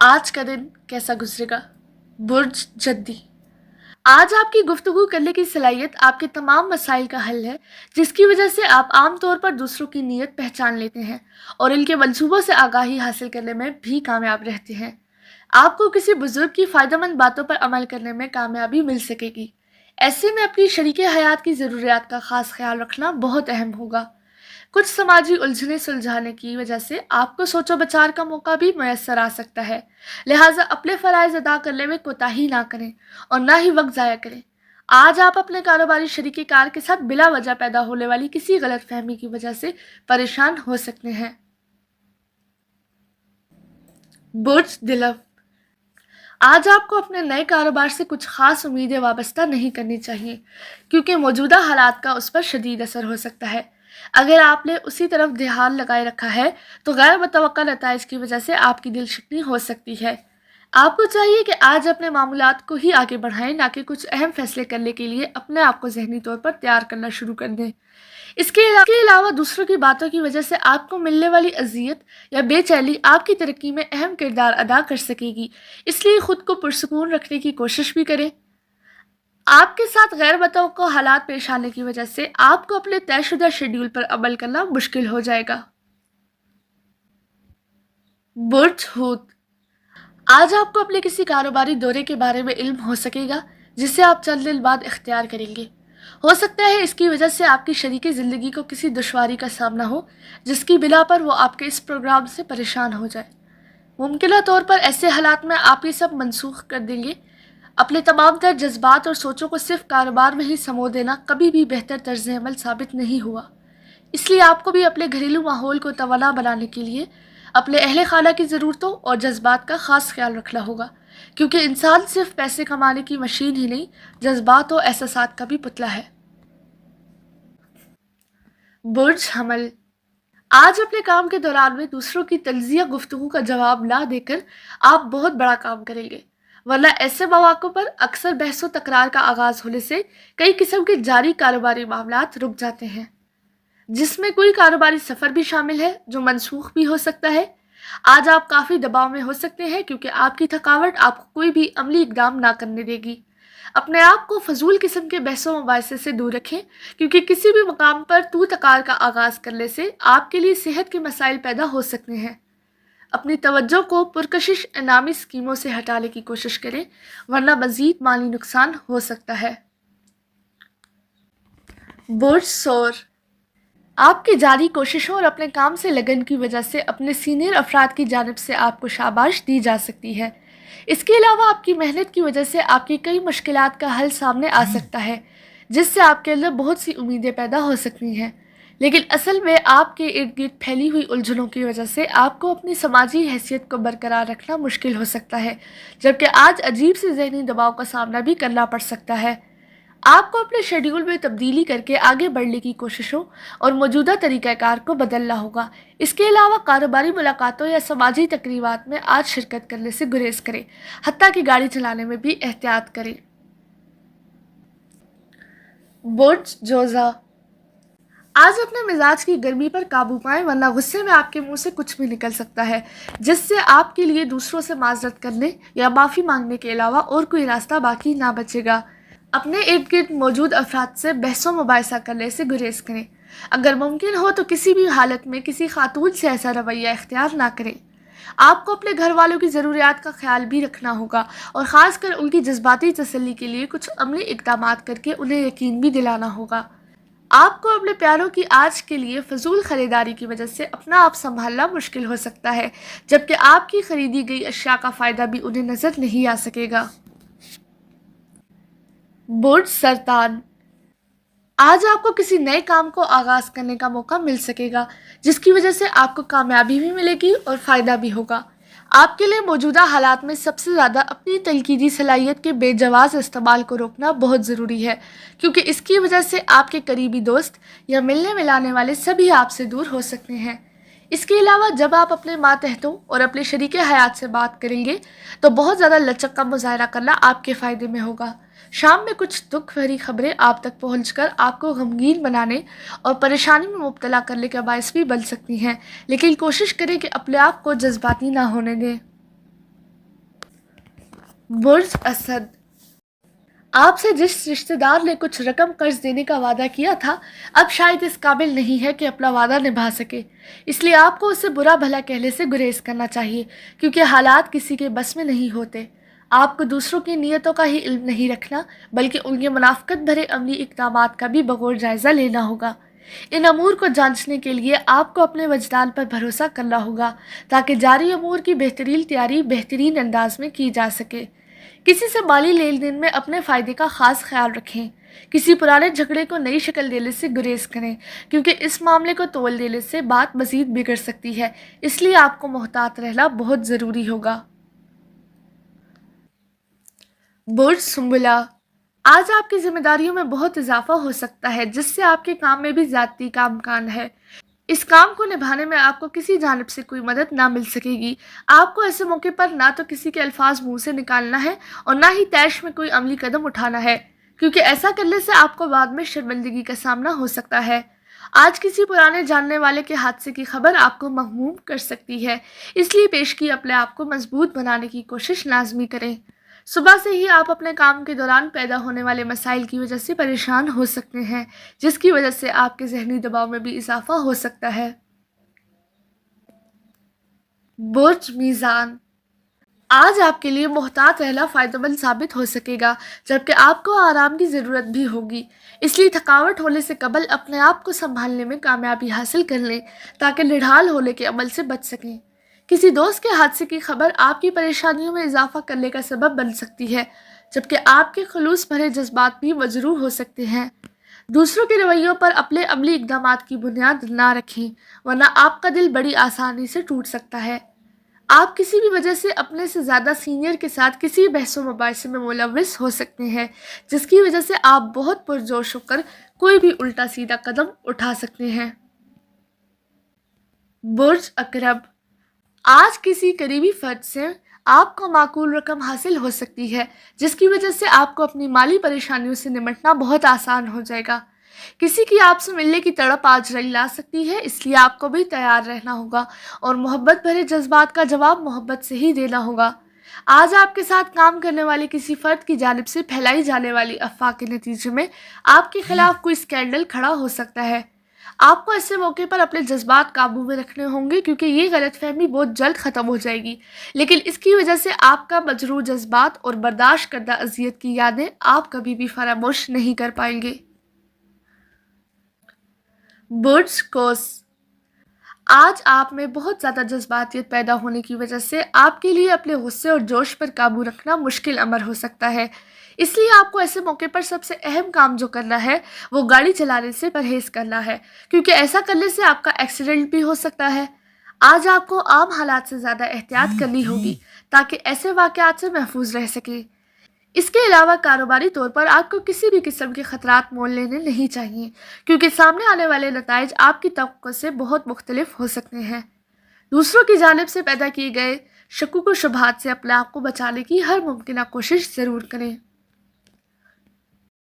आज का दिन कैसा गुजरेगा? बुर्ज जद्दी। आज आपकी गुफ्तगू करने की सलाहियत आपके तमाम मसाइल का हल है, जिसकी वजह से आप आम तौर पर दूसरों की नीयत पहचान लेते हैं और इनके मंसूबों से आगाही हासिल करने में भी कामयाब रहते हैं। आपको किसी बुजुर्ग की फ़ायदेमंद बातों पर अमल करने में कामयाबी मिल सकेगी। ऐसे में अपनी शरीके हयात की ज़रूरियात का ख़ास ख्याल रखना बहुत अहम होगा। कुछ समाजी उलझने सुलझाने की वजह से आपको सोचो बचार का मौका भी मैसर आ सकता है। लिहाजा अपने फ़राइज़ अदा करने में कोताही ना करें और ना ही वक्त ज़ाया करें। आज आप अपने कारोबारी शरीके कार के साथ बिला वजह पैदा होने वाली किसी गलत फहमी की वजह से परेशान हो सकते हैं। बुर्ज दिलव। आज आपको अपने नए कारोबार से कुछ खास उम्मीदें वाबस्ता नहीं करनी चाहिए, क्योंकि मौजूदा हालात का उस पर शदीद असर हो सकता है। अगर आपने उसी तरफ ध्यान लगाए रखा है तो गैर मुतवक्का नताइज की वजह से आपकी दिलशिकनी हो सकती है। आपको चाहिए कि आज अपने मामूलात को ही आगे बढ़ाएं, ना कि कुछ अहम फैसले करने के लिए अपने आप को जहनी तौर पर तैयार करना शुरू कर दें। इसके अलावा दूसरों की बातों की वजह से आपको मिलने वाली अजियत या बेचैनी आपकी तरक्की में अहम किरदार अदा कर सकेगी, इसलिए खुद को पुरसुकून रखने की कोशिश भी करें। आपके साथ गैर मुतवक्का हालात पेश आने की वजह से आपको अपने तयशुदा शेड्यूल पर अमल करना मुश्किल हो जाएगा। बुर्ज हूत। आज आपको अपने किसी कारोबारी दौरे के बारे में इल्म हो सकेगा, जिसे आप चंद दिन बाद इख्तियार करेंगे। हो सकता है इसकी वजह से आपकी शरीकी ज़िंदगी को किसी दुश्वारी का सामना हो, जिसकी बिना पर वो आपके इस प्रोग्राम से परेशान हो जाए। मुमकिन तौर पर ऐसे हालात में आप ये सब मनसूख कर देंगे। अपने तमाम तर जज्बात और सोचों को सिर्फ कारोबार में ही समो देना कभी भी बेहतर तर्ज अमल साबित नहीं हुआ। इसलिए आपको भी अपने घरेलू माहौल को तवाना बनाने के लिए अपने अहले खाना की ज़रूरतों और जज्बात का ख़ास ख्याल रखना होगा, क्योंकि इंसान सिर्फ पैसे कमाने की मशीन ही नहीं, जज्बात और एहसासात का भी पुतला है। बुर्ज हमल। आज अपने काम के दौरान में दूसरों की तंज़िया गुफ्तगू का जवाब ना देकर आप बहुत बड़ा काम करेंगे, वरना ऐसे मौक़ों पर अक्सर बहसो तकरार का आगाज़ होने से कई किस्म के जारी कारोबारी मामलात रुक जाते हैं, जिसमें कोई कारोबारी सफ़र भी शामिल है जो मनसूख भी हो सकता है। आज आप काफ़ी दबाव में हो सकते हैं, क्योंकि आपकी थकावट आपको कोई भी अमली इकदाम ना करने देगी। अपने आप को फजूल किस्म के बहसों मुबाहिसे से दूर रखें, क्योंकि किसी भी मकाम पर तू तकार का आगाज़ करने से आपके लिए सेहत के मसाइल पैदा हो सकते हैं। अपनी तवज्जो को पुरकशिश इनामी स्कीमों से हटाने की कोशिश करें, वरना मज़ीद माली नुकसान हो सकता है। बुर्ज सौर। आपकी जारी कोशिशों और अपने काम से लगन की वजह से अपने सीनियर अफराद की जानिब से आपको शाबाश दी जा सकती है। इसके अलावा आपकी मेहनत की वजह से आपकी कई मुश्किलात का हल सामने आ सकता है, जिससे आपके अंदर बहुत सी उम्मीदें पैदा हो सकती हैं। लेकिन असल में आपके इर्द गिर्द फैली हुई उलझनों की वजह से आपको अपनी समाजी हैसियत को बरकरार रखना मुश्किल हो सकता है, जबकि आज अजीब से ज़हनी दबाव का सामना भी करना पड़ सकता है। आपको अपने शेड्यूल में तब्दीली करके आगे बढ़ने की कोशिशों और मौजूदा तरीक़ाकार को बदलना होगा। इसके अलावा कारोबारी मुलाकातों या समाजी तकरीबात में आज शिरकत करने से गुरेज करें, हत्ता कि गाड़ी चलाने में भी एहतियात करें। बुर्ज जोज़ा। आज अपने मिजाज की गर्मी पर काबू पाएं, वरना गुस्से में आपके मुंह से कुछ भी निकल सकता है, जिससे आपके लिए दूसरों से माजरत करने या माफ़ी मांगने के अलावा और कोई रास्ता बाकी ना बचेगा। अपने इर्द गिर्द मौजूद अफराद से बहसों मुबाहिसा करने से गुरेज करें। अगर मुमकिन हो तो किसी भी हालत में किसी खातून से ऐसा रवैया इख्तियार ना करें। आपको अपने घर वालों की ज़रूरियात का ख्याल भी रखना होगा, और ख़ासकर उनकी जज्बाती तसल्ली के लिए कुछ अमली इक़दामात करके उन्हें यकीन भी दिलाना होगा। आपको अपने प्यारों की आज के लिए फजूल ख़रीदारी की वजह से अपना आप संभालना मुश्किल हो सकता है, जबकि आपकी ख़रीदी गई अशिया का फ़ायदा भी उन्हें नज़र नहीं आ सकेगा। बुर्ज सरतान। आज आपको किसी नए काम को आगाज़ करने का मौका मिल सकेगा, जिसकी वजह से आपको कामयाबी भी मिलेगी और फ़ायदा भी होगा। आपके लिए मौजूदा हालात में सबसे ज़्यादा अपनी तनकीदी सलाहियत के बेजवाज़ इस्तेमाल को रोकना बहुत ज़रूरी है, क्योंकि इसकी वजह से आपके करीबी दोस्त या मिलने मिलाने वाले सभी आपसे दूर हो सकते हैं। इसके अलावा जब आप अपने मातहतों और अपने शरीके हयात से बात करेंगे तो बहुत ज़्यादा लचक का मुजाहरा करना आपके फ़ायदे में होगा। शाम में कुछ दुख भरी खबरें आप तक पहुंचकर आपको गमगीन बनाने और परेशानी में मुब्तला करने का बायस भी बन सकती हैं, लेकिन कोशिश करें कि अपने आप को जज्बाती ना होने दें। برج اسد، آپ سے جس رشتہ دار نے کچھ رقم قرض دینے کا وعدہ کیا تھا اب شاید اس قابل نہیں ہے کہ اپنا وعدہ نبھا سکے، اس لیے آپ کو اسے برا بھلا کہنے سے گریز کرنا چاہیے کیونکہ حالات کسی کے بس میں نہیں ہوتے۔ آپ کو دوسروں کی نیتوں کا ہی علم نہیں رکھنا بلکہ ان کے منافقت بھرے عملی اقدامات کا بھی بغور جائزہ لینا ہوگا۔ ان امور کو جانچنے کے لیے آپ کو اپنے وجدان پر بھروسہ کرنا ہوگا تاکہ جاری امور کی بہترین تیاری بہترین انداز میں کی جا سکے۔ کسی سے مالی لین دین میں اپنے فائدے کا خاص خیال رکھیں۔ کسی پرانے جھگڑے کو نئی شکل دینے سے گریز کریں کیونکہ اس معاملے کو تول دینے سے بات مزید بگڑ سکتی ہے، اس لیے آپ کو محتاط رہنا بہت ضروری ہوگا۔ برج سنبلہ، آج آپ کی ذمہ داریوں میں بہت اضافہ ہو سکتا ہے جس سے آپ کے کام میں بھی زیادتی کا امکان ہے۔ اس کام کو نبھانے میں آپ کو کسی جانب سے کوئی مدد نہ مل سکے گی۔ آپ کو ایسے موقع پر نہ تو کسی کے الفاظ منہ سے نکالنا ہے اور نہ ہی طیش میں کوئی عملی قدم اٹھانا ہے کیونکہ ایسا کرنے سے آپ کو بعد میں شرمندگی کا سامنا ہو سکتا ہے۔ آج کسی پرانے جاننے والے کے حادثے کی خبر آپ کو مغموم کر سکتی ہے، اس لیے پیشگی اپنے آپ کو مضبوط بنانے کی کوشش لازمی کریں۔ صبح سے ہی آپ اپنے کام کے دوران پیدا ہونے والے مسائل کی وجہ سے پریشان ہو سکتے ہیں جس کی وجہ سے آپ کے ذہنی دباؤ میں بھی اضافہ ہو سکتا ہے۔ برج میزان، آج آپ کے لیے محتاط رہنا فائدہ مند ثابت ہو سکے گا جبکہ آپ کو آرام کی ضرورت بھی ہوگی، اس لیے تھکاوٹ ہونے سے قبل اپنے آپ کو سنبھالنے میں کامیابی حاصل کر لیں تاکہ نڈھال ہونے کے عمل سے بچ سکیں۔ کسی دوست کے حادثے کی خبر آپ کی پریشانیوں میں اضافہ کرنے کا سبب بن سکتی ہے جبکہ آپ کے خلوص بھرے جذبات بھی مجروح ہو سکتے ہیں۔ دوسروں کے رویوں پر اپنے عملی اقدامات کی بنیاد نہ رکھیں ورنہ آپ کا دل بڑی آسانی سے ٹوٹ سکتا ہے۔ آپ کسی بھی وجہ سے اپنے سے زیادہ سینئر کے ساتھ کسی بحث و مباحثے میں ملوث ہو سکتے ہیں جس کی وجہ سے آپ بہت پرجوش ہو کر کوئی بھی الٹا سیدھا قدم اٹھا سکتے ہیں۔ برج عقرب، آج کسی قریبی فرد سے آپ کو معقول رقم حاصل ہو سکتی ہے جس کی وجہ سے آپ کو اپنی مالی پریشانیوں سے نمٹنا بہت آسان ہو جائے گا۔ کسی کی آپ سے ملنے کی تڑپ آج رنگ لا سکتی ہے، اس لیے آپ کو بھی تیار رہنا ہوگا اور محبت بھرے جذبات کا جواب محبت سے ہی دینا ہوگا۔ آج آپ کے ساتھ کام کرنے والے کسی فرد کی جانب سے پھیلائی جانے والی افواہ کے نتیجے میں آپ کے خلاف کوئی اسکینڈل کھڑا ہو سکتا ہے۔ آپ کو ایسے موقع پر اپنے جذبات قابو میں رکھنے ہوں گے کیونکہ یہ غلط فہمی بہت جلد ختم ہو جائے گی لیکن اس کی وجہ سے آپ کا مجروح جذبات اور برداشت کردہ اذیت کی یادیں آپ کبھی بھی فراموش نہیں کر پائیں گے۔ برج قوس، آج آپ میں بہت زیادہ جذباتیت پیدا ہونے کی وجہ سے آپ کے لیے اپنے غصے اور جوش پر قابو رکھنا مشکل امر ہو سکتا ہے، اس لیے آپ کو ایسے موقع پر سب سے اہم کام جو کرنا ہے وہ گاڑی چلانے سے پرہیز کرنا ہے کیونکہ ایسا کرنے سے آپ کا ایکسیڈنٹ بھی ہو سکتا ہے۔ آج آپ کو عام حالات سے زیادہ احتیاط کرنی ہوگی تاکہ ایسے واقعات سے محفوظ رہ سکیں۔ اس کے علاوہ کاروباری طور پر آپ کو کسی بھی قسم کے خطرات مول لینے نہیں چاہیے کیونکہ سامنے آنے والے نتائج آپ کی توقع سے بہت مختلف ہو سکتے ہیں۔ دوسروں کی جانب سے پیدا کیے گئے شکوک و شبہات سے اپنے آپ کو بچانے کی ہر ممکنہ کوشش ضرور کریں۔